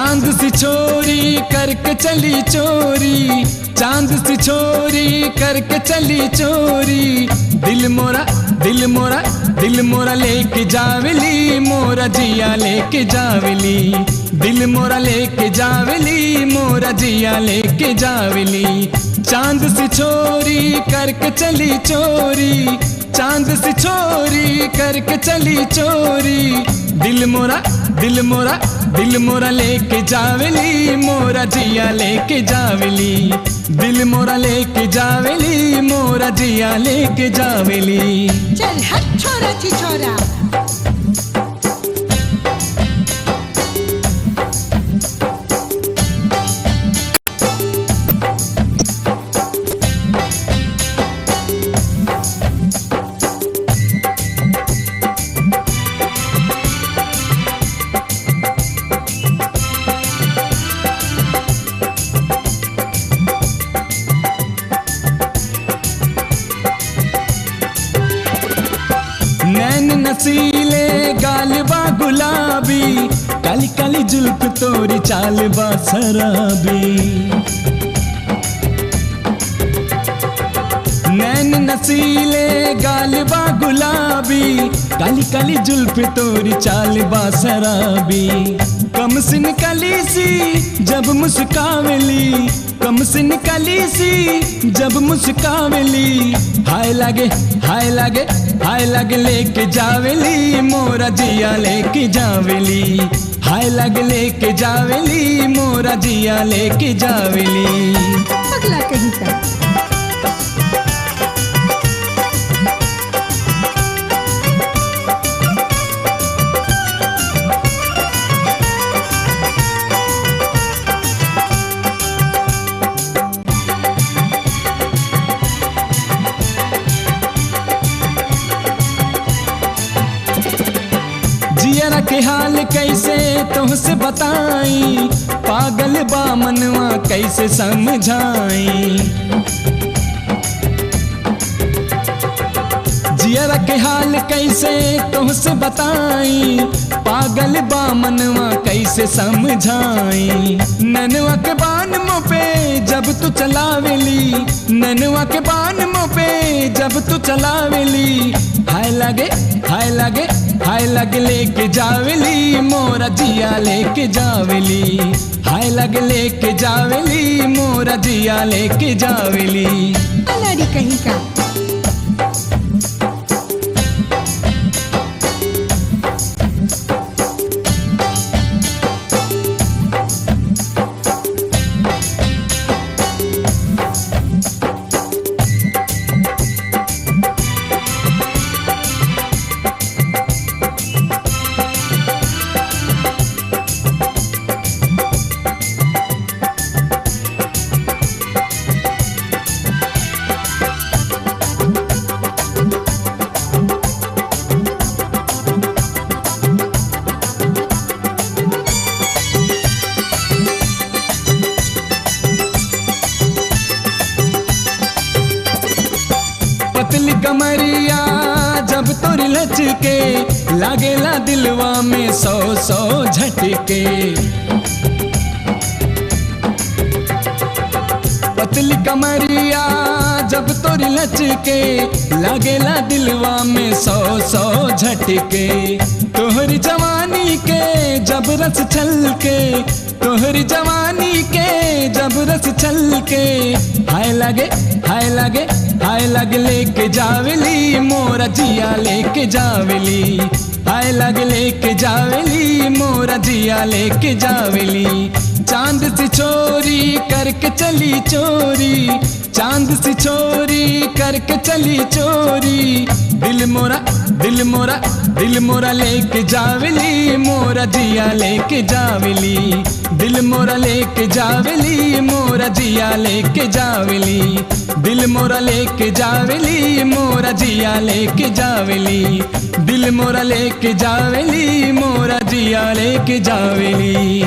चांद सी छोरी करके चली चोरी, चांद सी छोरी करके चली चोरी। दिल मोरा दिल मोरा दिल मोरा लेके जावली, मोरा जिया लेके जावली। दिल मोरा लेके जावली, मोरा जिया लेके जावली। चांद सी छोरी करके चली चोरी, चांद सी छोरी करके चली चोरी। दिल मोरा दिल मोरा दिल मोरा लेके जावली, मोरा जिया लेके जावली। दिल मोरा लेके जावली, मोरा जिया लेके जावली। चल हट छोरा छिछोरा। नैन नसीले गालबा गुलाबी, काली काली जुल्फ तोरी चालबा शराबी। नैन नसीले गालबा गुलाबी, काली काली जुल्फ तोरी चालबा शराबी। कम सिन कली सी जब मुस्कावली, कम सिन कली सी जब मुस्कावली। हाय लागे हाय लागे हाय लागे लेके जावली, मोरा जिया लेके जावली। हाय लागे लेके जावली, मोरा जिया लेके जावली। पगला कहीं का। जियरा के हाल कैसे तुमसे बताई, पागल बा मनवा कैसे समझाई। जियरा के हाल कैसे तुमसे बताई, पागल बा मनवा कैसे समझाई। ननवा के बान मुँह पे जब तू चलावेली, ननवा के बान मुँह पे जब तू चलावेली। हाय लागे हाय लागे हाय लागे लेके जावली, मोरा जिया लेके जावली। हाय लागे लेके जावली, मोरा जिया लेके जावली। अनाड़ी कहीं का। पतली कमरिया जब तोरी लचके, लागेला दिलवा में सौ सौ झटके। पतली कमरिया जब तोरी लचके, लागेला दिलवा में सौ सौ झटके। तोहरी जवानी के जब रस छलके, तोहरी जवानी के जब रस छलके। हाय लागे हाय लागे हाय लागे लेके जावली, मोरा जिया लेके जावली। हाय लागे लेके जावली, मोरा जिया लेके जावली। चांद सी छोरी करके चली चोरी, चांद सी छोरी करके चली चोरी। दिल मोरा दिल मोरा दिल मोरा लेके जावली, मोरा जिया लेके जावली। दिल मोरा लेके जावली, मोरा जिया लेके जावली। दिल मोरा लेके जावली, मोरा जिया लेके जावली। दिल मोरा लेके जावली, मोरा जिया लेके जावली।